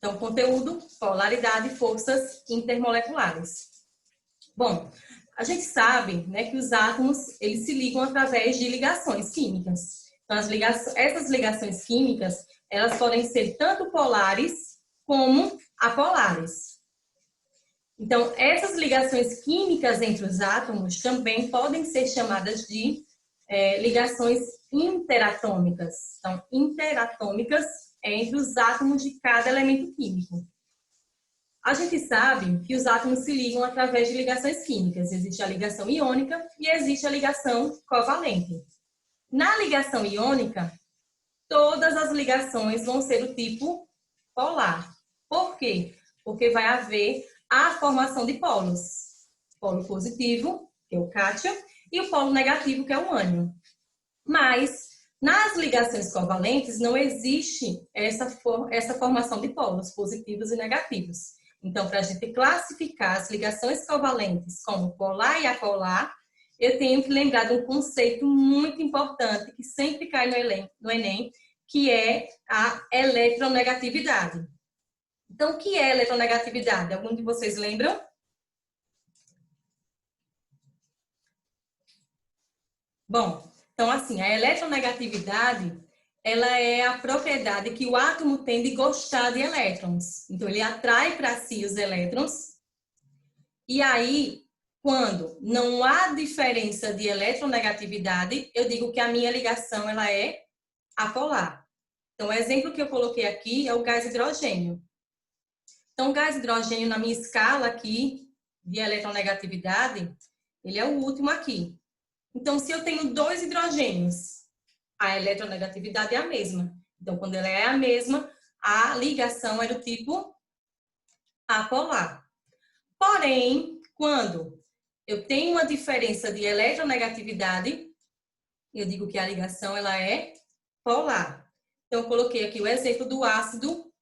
Então, conteúdo, polaridade, forças intermoleculares. Bom, a gente sabe, né, que os átomos, eles se ligam através de ligações químicas. Então, essas ligações químicas, elas podem ser tanto polares como apolares. Então, essas ligações químicas entre os átomos também podem ser chamadas de ligações interatômicas. Então, interatômicas entre os átomos de cada elemento químico. A gente sabe que os átomos se ligam através de ligações químicas. Existe a ligação iônica e existe a ligação covalente. Na ligação iônica, todas as ligações vão ser do tipo polar. Por quê? Porque vai haver a formação de polos. Polo positivo, que é o cátion, e o polo negativo, que é o ânion. Mas, nas ligações covalentes, não existe essa formação de polos positivos e negativos. Então, para a gente classificar as ligações covalentes como polar e apolar, eu tenho que lembrar de um conceito muito importante que sempre cai no Enem, que é a eletronegatividade. Então, o que é eletronegatividade? Algum de vocês lembram? Bom, então assim, a eletronegatividade, ela é a propriedade que o átomo tem de gostar de elétrons. Então, ele atrai para si os elétrons. E aí, quando não há diferença de eletronegatividade, eu digo que a minha ligação ela é apolar. Então, o exemplo que eu coloquei aqui é o gás hidrogênio. Então, o gás hidrogênio, na minha escala aqui de eletronegatividade, ele é o último aqui. Então, se eu tenho 2 hidrogênios, a eletronegatividade é a mesma. Então, quando ela é a mesma, a ligação é do tipo apolar. Porém, quando eu tenho uma diferença de eletronegatividade, eu digo que a ligação ela é polar. Então, eu coloquei aqui o exemplo do ácido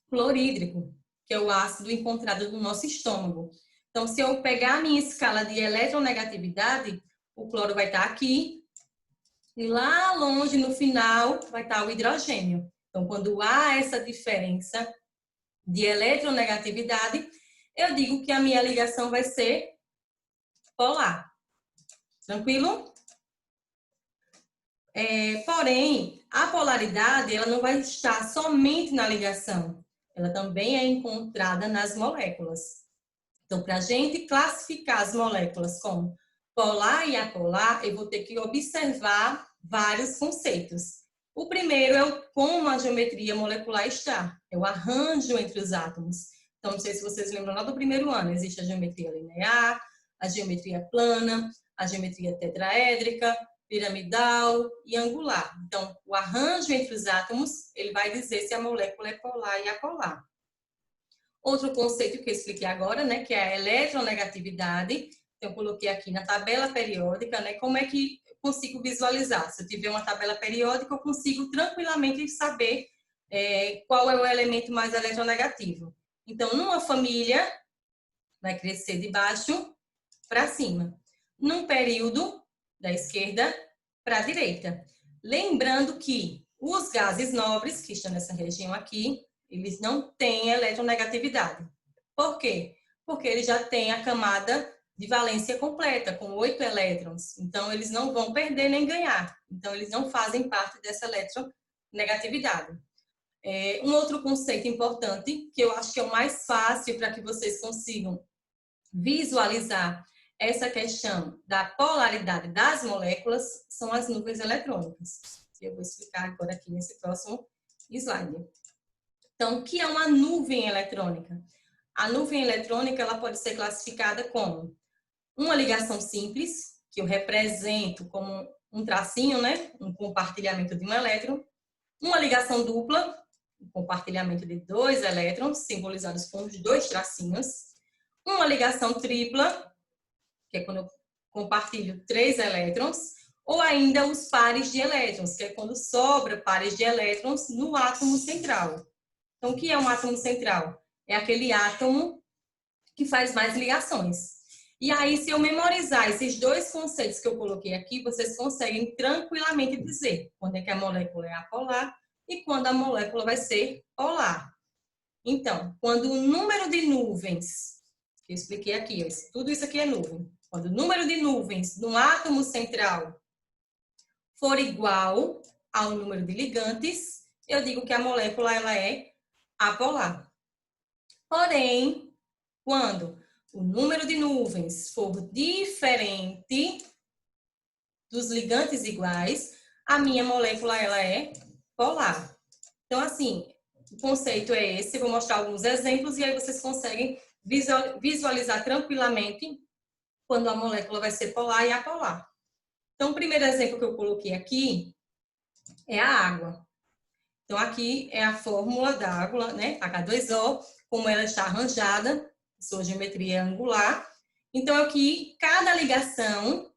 clorídrico, que é o ácido encontrado no nosso estômago. Então, se eu pegar a minha escala de eletronegatividade, o cloro vai estar aqui, e lá longe, no final, vai estar o hidrogênio. Então, quando há essa diferença de eletronegatividade, eu digo que a minha ligação vai ser polar. Tranquilo? Porém, a polaridade ela não vai estar somente na ligação. Ela também é encontrada nas moléculas. Então, para a gente classificar as moléculas como polar e apolar, eu vou ter que observar vários conceitos. O primeiro é como a geometria molecular está, é o arranjo entre os átomos. Então, não sei se vocês lembram lá do primeiro ano, existe a geometria linear, a geometria plana, a geometria tetraédrica, piramidal e angular. Então, o arranjo entre os átomos, ele vai dizer se a molécula é polar e apolar. Outro conceito que eu expliquei agora, né, que é a eletronegatividade. Então, eu coloquei aqui na tabela periódica, né, como é que eu consigo visualizar. Se eu tiver uma tabela periódica, eu consigo tranquilamente saber qual é o elemento mais eletronegativo. Então, numa família, vai crescer de baixo para cima. Num período, da esquerda para a direita. Lembrando que os gases nobres, que estão nessa região aqui, eles não têm eletronegatividade. Por quê? Porque eles já têm a camada de valência completa, com 8 elétrons. Então, eles não vão perder nem ganhar. Então, eles não fazem parte dessa eletronegatividade. Um outro conceito importante, que eu acho que é o mais fácil para que vocês consigam visualizar essa questão da polaridade das moléculas, são as nuvens eletrônicas. Eu vou explicar agora aqui nesse próximo slide. Então, o que é uma nuvem eletrônica? A nuvem eletrônica ela pode ser classificada como uma ligação simples, que eu represento como um tracinho, né? Um compartilhamento de um elétron. Uma ligação dupla, um compartilhamento de 2 elétrons, simbolizados com os 2 tracinhos. Uma ligação tripla, que é quando eu compartilho 3 elétrons, ou ainda os pares de elétrons, que é quando sobra pares de elétrons no átomo central. Então, o que é um átomo central? É aquele átomo que faz mais ligações. E aí, se eu memorizar esses 2 conceitos que eu coloquei aqui, vocês conseguem tranquilamente dizer quando é que a molécula é apolar e quando a molécula vai ser polar. Então, quando o número de nuvens, que eu expliquei aqui, tudo isso aqui é nuvem. Quando o número de nuvens no átomo central for igual ao número de ligantes, eu digo que a molécula ela é apolar. Porém, quando o número de nuvens for diferente dos ligantes iguais, a minha molécula ela é polar. Então, assim, o conceito é esse. Eu vou mostrar alguns exemplos e aí vocês conseguem visualizar tranquilamente quando a molécula vai ser polar e apolar. Então, o primeiro exemplo que eu coloquei aqui é a água. Então, aqui é a fórmula da água, né? H2O, como ela está arranjada, sua geometria angular. Então, aqui, cada ligação,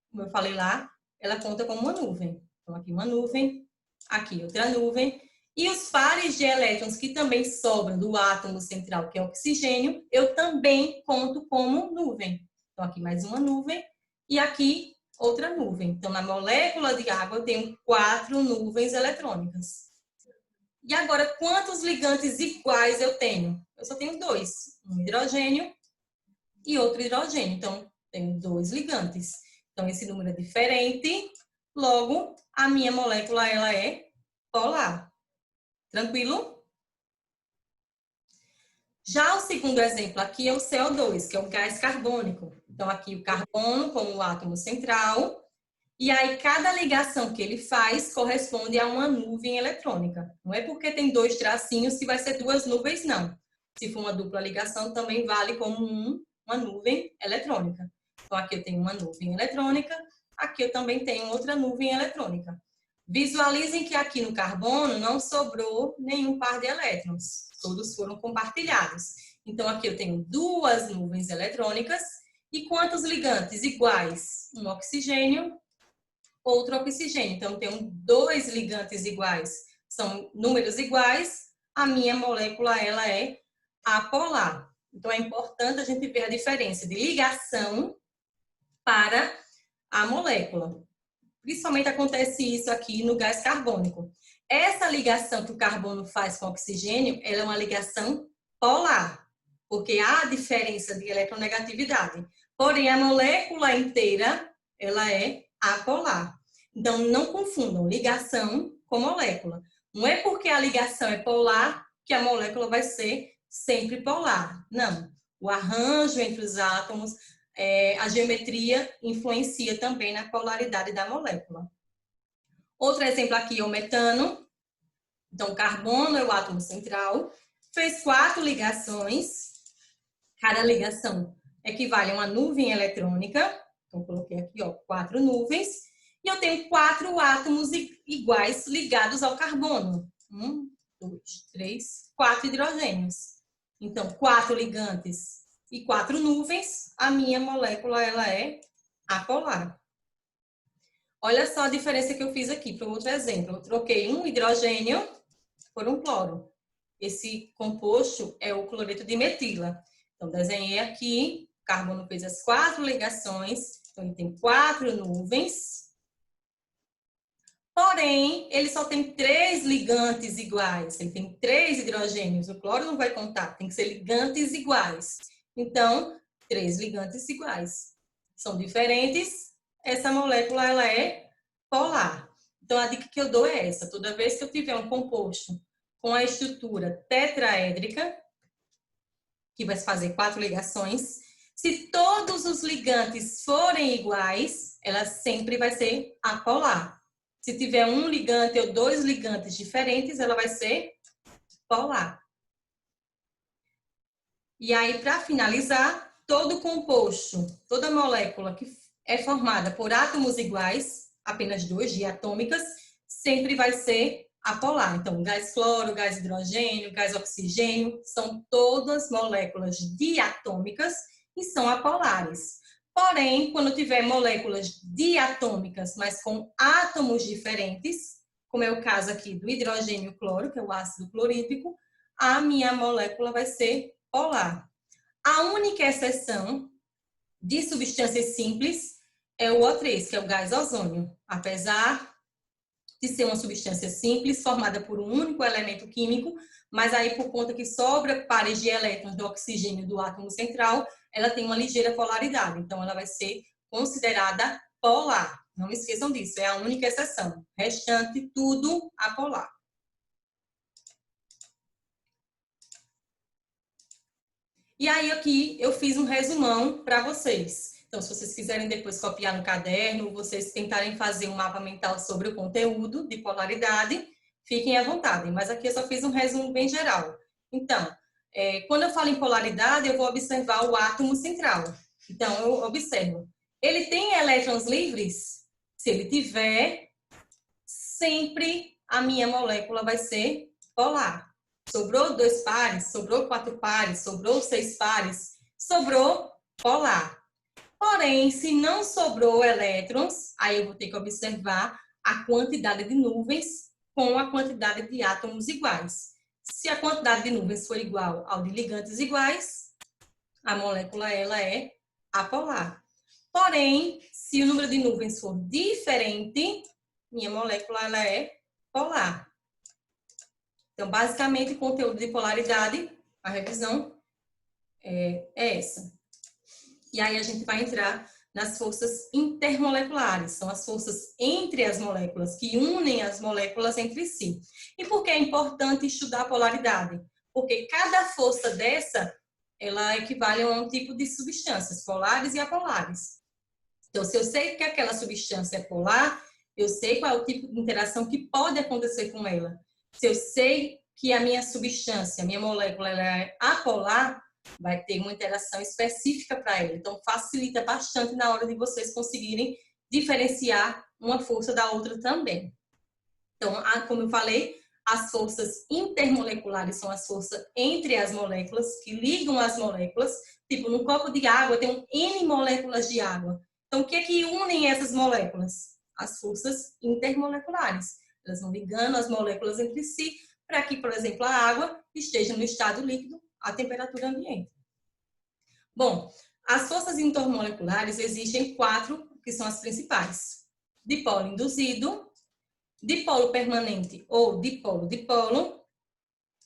como eu falei lá, ela conta como uma nuvem. Então, aqui uma nuvem, aqui outra nuvem. E os pares de elétrons que também sobram do átomo central, que é o oxigênio, eu também conto como nuvem. Então, aqui mais uma nuvem e aqui outra nuvem. Então, na molécula de água, eu tenho 4 nuvens eletrônicas. E agora, quantos ligantes iguais eu tenho? Eu só tenho 2. Um hidrogênio e outro hidrogênio. Então, tenho 2 ligantes. Então, esse número é diferente. Logo, a minha molécula ela é polar. Tranquilo? Já o segundo exemplo aqui é o CO2, que é o gás carbônico. Então, aqui o carbono como o átomo central. E aí, cada ligação que ele faz corresponde a uma nuvem eletrônica. Não é porque tem 2 tracinhos que vai ser 2 nuvens, não. Se for uma dupla ligação, também vale como uma nuvem eletrônica. Então, aqui eu tenho uma nuvem eletrônica, aqui eu também tenho outra nuvem eletrônica. Visualizem que aqui no carbono não sobrou nenhum par de elétrons. Todos foram compartilhados. Então, aqui eu tenho 2 nuvens eletrônicas. E quantos ligantes iguais? Um oxigênio, outro oxigênio. Então, eu tenho 2 ligantes iguais. São números iguais. A minha molécula, ela é apolar. Então, é importante a gente ver a diferença de ligação para a molécula. Principalmente acontece isso aqui no gás carbônico. Essa ligação que o carbono faz com o oxigênio, ela é uma ligação polar, porque há diferença de eletronegatividade. Porém, a molécula inteira, ela é apolar. Então, não confundam ligação com molécula. Não é porque a ligação é polar que a molécula vai ser sempre polar. Não. O arranjo entre os átomos, a geometria influencia também na polaridade da molécula. Outro exemplo aqui é o metano. Então, o carbono é o átomo central. Fez 4 ligações. Cada ligação equivale a uma nuvem eletrônica. Então, coloquei aqui, ó, 4 nuvens. E eu tenho 4 átomos iguais ligados ao carbono. 1, 2, 3, 4 hidrogênios. Então, 4 ligantes e 4 nuvens, a minha molécula ela é apolar. Olha só a diferença que eu fiz aqui para outro exemplo. Eu troquei um hidrogênio por um cloro. Esse composto é o cloreto de metila. Então, desenhei aqui, o carbono fez as 4 ligações, então ele tem 4 nuvens. Porém, ele só tem 3 ligantes iguais. Ele tem 3 hidrogênios. O cloro não vai contar, tem que ser ligantes iguais. Então, 3 ligantes iguais. São diferentes. Essa molécula ela é polar. Então, a dica que eu dou é essa. Toda vez que eu tiver um composto com a estrutura tetraédrica, que vai fazer 4 ligações, se todos os ligantes forem iguais, ela sempre vai ser apolar. Se tiver um ligante ou 2 ligantes diferentes, ela vai ser polar. E aí, para finalizar, todo composto, toda molécula que é formada por átomos iguais, apenas 2 diatômicas, sempre vai ser apolar. Então, gás cloro, gás hidrogênio, gás oxigênio, são todas moléculas diatômicas e são apolares. Porém, quando tiver moléculas diatômicas, mas com átomos diferentes, como é o caso aqui do hidrogênio cloro, que é o ácido clorídrico, a minha molécula vai ser polar. A única exceção de substâncias simples é o O3, que é o gás ozônio. Apesar de ser uma substância simples, formada por um único elemento químico, mas aí por conta que sobra pares de elétrons do oxigênio do átomo central, ela tem uma ligeira polaridade, então ela vai ser considerada polar. Não esqueçam disso, é a única exceção. O restante, tudo apolar. E aí aqui eu fiz um resumão para vocês. Então, se vocês quiserem depois copiar no caderno, vocês tentarem fazer um mapa mental sobre o conteúdo de polaridade, fiquem à vontade. Mas aqui eu só fiz um resumo bem geral. Então, quando eu falo em polaridade, eu vou observar o átomo central. Então, eu observo. Ele tem elétrons livres? Se ele tiver, sempre a minha molécula vai ser polar. Sobrou 2 pares, sobrou 4 pares, sobrou 6 pares, sobrou polar. Porém, se não sobrou elétrons, aí eu vou ter que observar a quantidade de nuvens com a quantidade de átomos iguais. Se a quantidade de nuvens for igual ao de ligantes iguais, a molécula ela é apolar. Porém, se o número de nuvens for diferente, minha molécula ela é polar. Então, basicamente, o conteúdo de polaridade, a revisão é essa. E aí a gente vai entrar nas forças intermoleculares, são as forças entre as moléculas, que unem as moléculas entre si. E por que é importante estudar a polaridade? Porque cada força dessa, ela equivale a um tipo de substâncias, polares e apolares. Então, se eu sei que aquela substância é polar, eu sei qual é o tipo de interação que pode acontecer com ela. Se eu sei que a minha substância, a minha molécula, ela é apolar, vai ter uma interação específica para ela. Então, facilita bastante na hora de vocês conseguirem diferenciar uma força da outra também. Então, como eu falei, as forças intermoleculares são as forças entre as moléculas, que ligam as moléculas. Tipo, num copo de água tem N moléculas de água. Então, o que é que unem essas moléculas? As forças intermoleculares. Elas vão ligando as moléculas entre si para que, por exemplo, a água esteja no estado líquido à temperatura ambiente. Bom, as forças intermoleculares existem 4, que são as principais. Dipolo induzido, dipolo permanente ou dipolo-dipolo,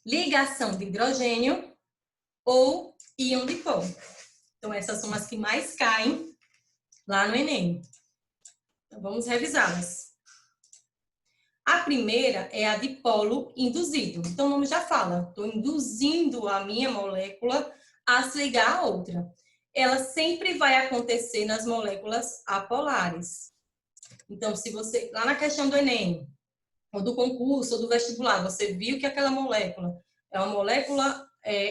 ligação de hidrogênio ou íon-dipolo. Então, essas são as que mais caem lá no Enem. Então, vamos revisá-las. A primeira é a dipolo induzido. Então, o nome já fala, estou induzindo a minha molécula a se ligar a outra. Ela sempre vai acontecer nas moléculas apolares. Então, se você, lá na questão do Enem, ou do concurso, ou do vestibular, você viu que aquela molécula é uma molécula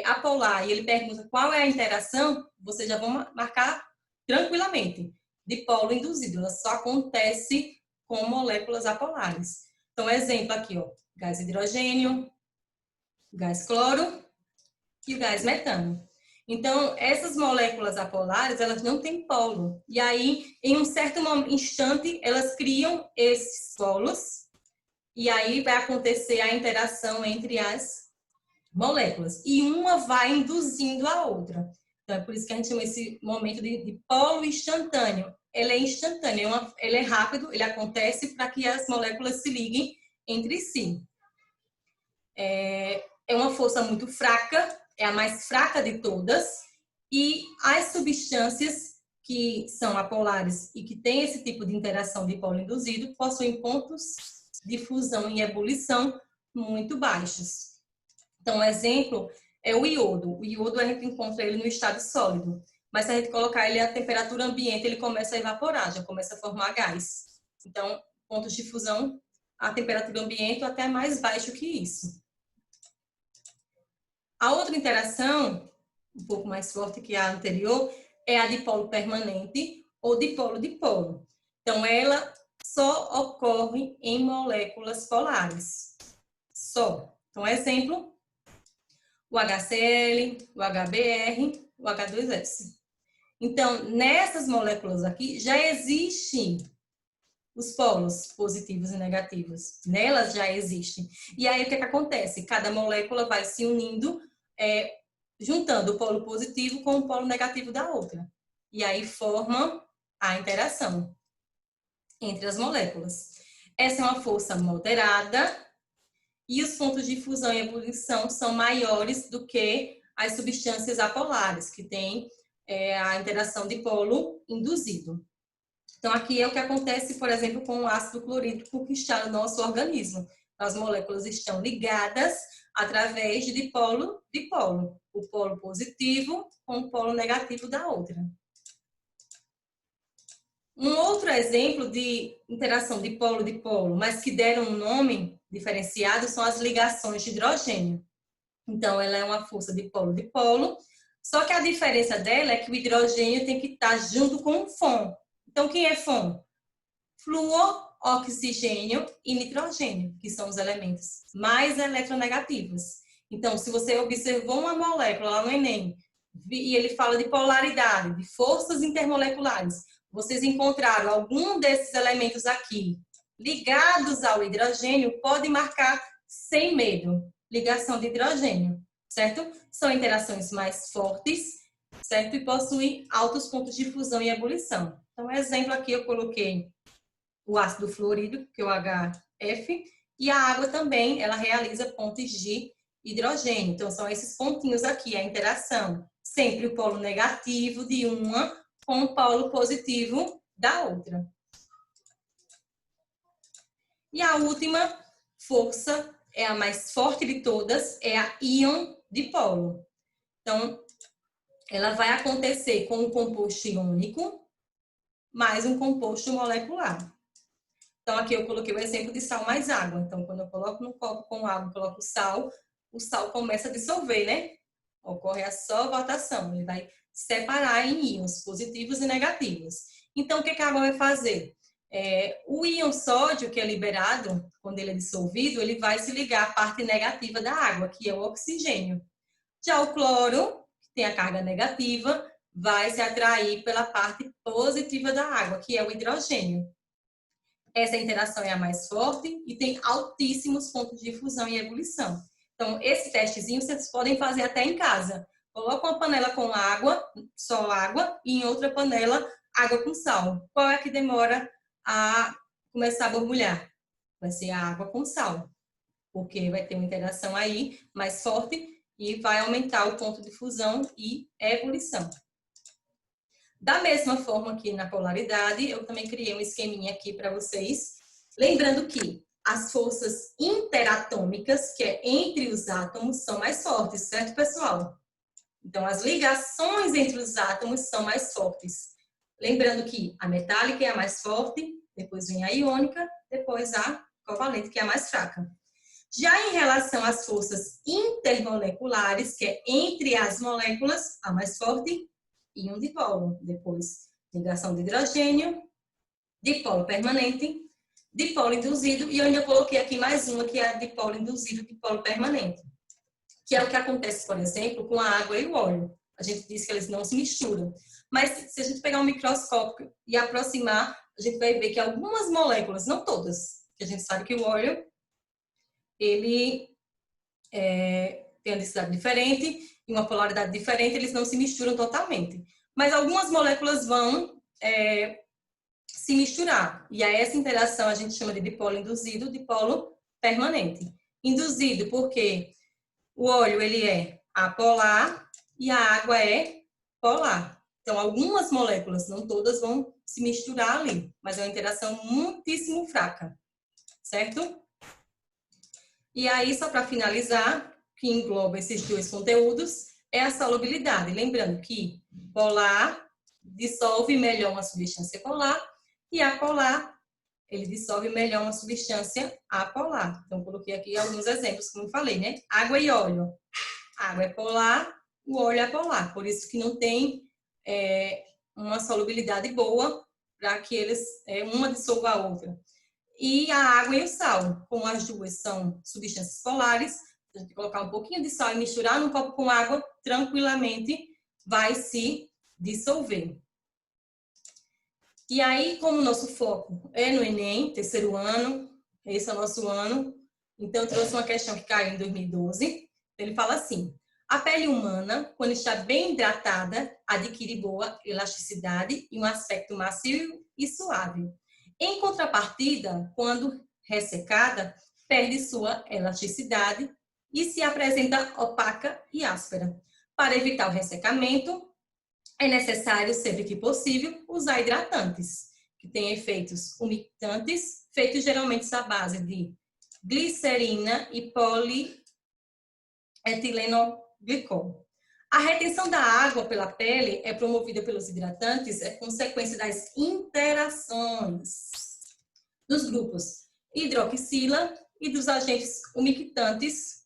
apolar, e ele pergunta qual é a interação, você já vai marcar tranquilamente. Dipolo induzido, ela só acontece com moléculas apolares. Então, exemplo aqui, ó, gás hidrogênio, gás cloro e o gás metano. Então, essas moléculas apolares, elas não têm polo. E aí, em um certo instante, elas criam esses polos e aí vai acontecer a interação entre as moléculas. E uma vai induzindo a outra. Então, é por isso que a gente chama esse momento de polo instantâneo. Ele é instantâneo, ele é rápido, ele acontece para que as moléculas se liguem entre si. É uma força muito fraca, é a mais fraca de todas, e as substâncias que são apolares e que têm esse tipo de interação de polo induzido possuem pontos de fusão e ebulição muito baixos. Então, um exemplo é o iodo. O iodo a gente encontra ele no estado sólido, mas se a gente colocar ele a temperatura ambiente, ele começa a evaporar, já começa a formar gás. Então, pontos de fusão a temperatura ambiente ou até mais baixo que isso. A outra interação, um pouco mais forte que a anterior, é a dipolo permanente ou dipolo-dipolo. Então, ela só ocorre em moléculas polares. Só. Então, exemplo, o HCl, o HBr, o H2S. Então, nessas moléculas aqui, já existem os polos positivos e negativos. Nelas já existem. E aí, o que acontece? Cada molécula vai se unindo, juntando o polo positivo com o polo negativo da outra. E aí, forma a interação entre as moléculas. Essa é uma força moderada e os pontos de fusão e ebulição são maiores do que as substâncias apolares, que têm a interação de polo induzido. Então, aqui é o que acontece, por exemplo, com o ácido clorídrico que está no nosso organismo. As moléculas estão ligadas através de dipolo. O polo positivo com o polo negativo da outra. Um outro exemplo de interação dipolo-dipolo, mas que deram um nome diferenciado, são as ligações de hidrogênio. Então, ela é uma força dipolo-dipolo, só que a diferença dela é que o hidrogênio tem que estar junto com o FON. Então, quem é FON? Flúor, oxigênio e nitrogênio, que são os elementos mais eletronegativos. Então, se você observou uma molécula lá no Enem, e ele fala de polaridade, de forças intermoleculares, vocês encontraram algum desses elementos aqui ligados ao hidrogênio, pode marcar sem medo, ligação de hidrogênio, certo? São interações mais fortes, certo? E possuem altos pontos de fusão e ebulição. Então, exemplo aqui eu coloquei o ácido fluorídrico, que é o HF, e a água também, ela realiza pontes de hidrogênio. Então, são esses pontinhos aqui, a interação. Sempre o polo negativo de uma com o polo positivo da outra. E a última força, é a mais forte de todas, é a íon dipolo. Então, ela vai acontecer com um composto iônico mais um composto molecular. Então, aqui eu coloquei o exemplo de sal mais água. Então, quando eu coloco no copo com água, coloco o sal começa a dissolver, né? Ocorre a solvatação. Ele vai separar em íons positivos e negativos. Então, o que a água vai fazer? O íon sódio, que é liberado, quando ele é dissolvido, ele vai se ligar à parte negativa da água, que é o oxigênio. Já o cloro, que tem a carga negativa, vai se atrair pela parte positiva da água, que é o hidrogênio. Essa interação é a mais forte e tem altíssimos pontos de fusão e ebulição. Então, esse testezinho vocês podem fazer até em casa. Coloca uma panela com água, só água, e em outra panela, água com sal. Qual é que demora a começar a borbulhar? Vai ser a água com sal, porque vai ter uma interação aí mais forte e vai aumentar o ponto de fusão e ebulição. Da mesma forma que na polaridade, eu também criei um esqueminha aqui para vocês. Lembrando que as forças interatômicas, que é entre os átomos, são mais fortes, certo, pessoal? Então, as ligações entre os átomos são mais fortes. Lembrando que a metálica é a mais forte, depois vem a iônica, depois a covalente, que é a mais fraca. Já em relação às forças intermoleculares, que é entre as moléculas, a mais forte, íon dipolo. Depois, ligação de hidrogênio, dipolo permanente, dipolo induzido, e eu ainda coloquei aqui mais uma, que é a dipolo induzido, dipolo permanente. Que é o que acontece, por exemplo, com a água e o óleo. A gente diz que eles não se misturam. Mas se a gente pegar um microscópio e aproximar, a gente vai ver que algumas moléculas, não todas, que a gente sabe que o óleo, ele tem uma densidade diferente e uma polaridade diferente, eles não se misturam totalmente. Mas algumas moléculas vão se misturar. E a essa interação a gente chama de dipolo induzido, dipolo permanente. Induzido porque o óleo ele é apolar e a água é polar. Então, algumas moléculas, não todas, vão se misturar ali, mas é uma interação muitíssimo fraca, certo? E aí, só para finalizar, que engloba esses dois conteúdos, é a solubilidade. Lembrando que polar dissolve melhor uma substância polar e apolar, ele dissolve melhor uma substância apolar. Então, coloquei aqui alguns exemplos, como eu falei, né? Água e óleo. A água é polar, o óleo é polar. Por isso que não tem uma solubilidade boa para que eles, uma dissolva a outra. E a água e o sal, como as duas são substâncias polares, a gente colocar um pouquinho de sal e misturar num copo com água, tranquilamente vai se dissolver. E aí, como o nosso foco é no Enem, terceiro ano, esse é o nosso ano, então eu trouxe uma questão que caiu em 2012. Ele fala assim: a pele humana, quando está bem hidratada, adquire boa elasticidade e um aspecto macio e suave. Em contrapartida, quando ressecada, perde sua elasticidade e se apresenta opaca e áspera. Para evitar o ressecamento, é necessário, sempre que possível, usar hidratantes, que têm efeitos umectantes, feitos geralmente à base de glicerina e polietilenglicol. A retenção da água pela pele é promovida pelos hidratantes, é consequência das interações dos grupos hidroxila e dos agentes umectantes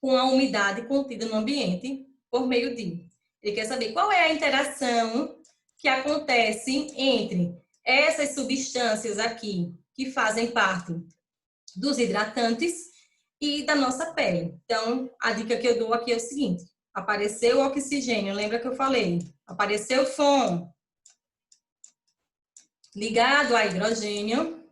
com a umidade contida no ambiente por meio de. Ele quer saber qual é a interação que acontece entre essas substâncias aqui que fazem parte dos hidratantes e da nossa pele. Então, a dica que eu dou aqui é o seguinte: apareceu o oxigênio, lembra que eu falei? Apareceu o FON ligado a hidrogênio,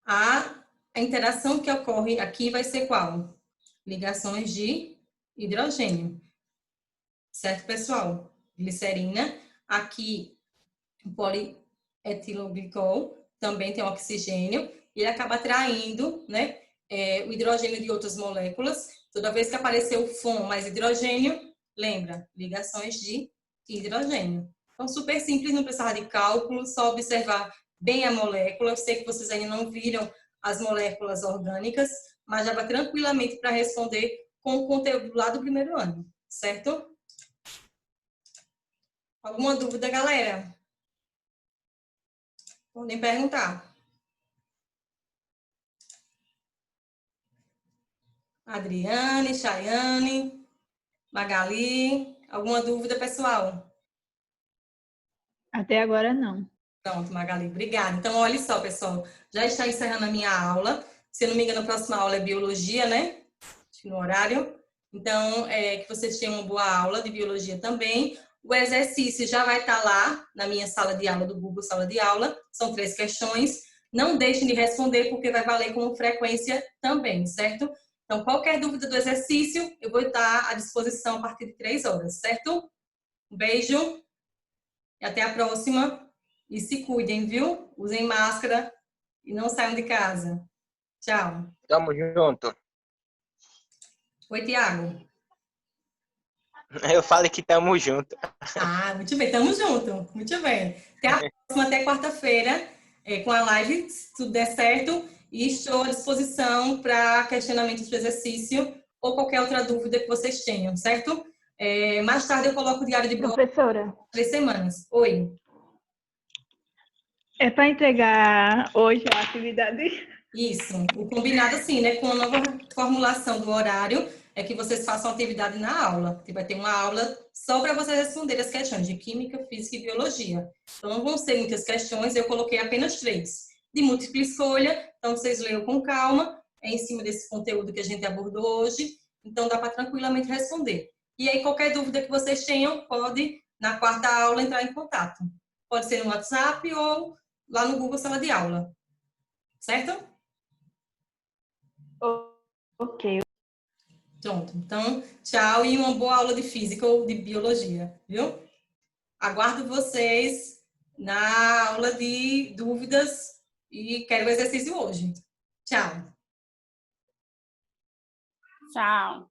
a interação que ocorre aqui vai ser qual? Ligações de hidrogênio. Certo, pessoal? Glicerina, aqui o polietilenglicol também tem oxigênio, e ele acaba atraindo, né, o hidrogênio de outras moléculas. Toda vez que apareceu o FON mais hidrogênio, lembra, ligações de hidrogênio. Então, super simples, não precisava de cálculo, só observar bem a molécula. Eu sei que vocês ainda não viram as moléculas orgânicas, mas já vai tranquilamente para responder com o conteúdo lá do primeiro ano, certo? Alguma dúvida, galera? Podem perguntar. Adriane, Chayane, Magali, alguma dúvida, pessoal? Até agora não. Pronto, Magali, obrigada. Então, olha só, pessoal, já está encerrando a minha aula. Se eu não me engano, a próxima aula é biologia, né? No horário. Então, que vocês tenham uma boa aula de biologia também. O exercício já vai estar lá na minha sala de aula do Google Sala de Aula. São 3 questões. Não deixem de responder, porque vai valer como frequência também, certo? Então, qualquer dúvida do exercício, eu vou estar à disposição a partir de 3 horas, certo? Um beijo e até a próxima. E se cuidem, viu? Usem máscara e não saiam de casa. Tchau. Tamo junto. Oi, Tiago. Eu falei que tamo junto. Ah, muito bem, tamo junto. Muito bem. Até a próxima, até quarta-feira, com a live, se tudo der certo. E estou à disposição para questionamentos do exercício ou qualquer outra dúvida que vocês tenham, certo? Mais tarde eu coloco o diário de bordo Professora, 3 semanas. Oi. é para entregar hoje a atividade? Isso. O combinado, assim, né, com a nova formulação do horário, é que vocês façam atividade na aula. Vai ter uma aula só para vocês responderem as questões de Química, Física e Biologia. Então, não vão ser muitas questões, eu coloquei apenas 3. De múltipla escolha, então vocês leiam com calma, em cima desse conteúdo que a gente abordou hoje, então dá para tranquilamente responder. E aí, qualquer dúvida que vocês tenham, pode, na quarta aula, entrar em contato. Pode ser no WhatsApp ou lá no Google Sala de Aula. Certo? Ok. Pronto. Então, tchau e uma boa aula de física ou de biologia, viu? Aguardo vocês na aula de dúvidas e quero o exercício hoje. Tchau. Tchau.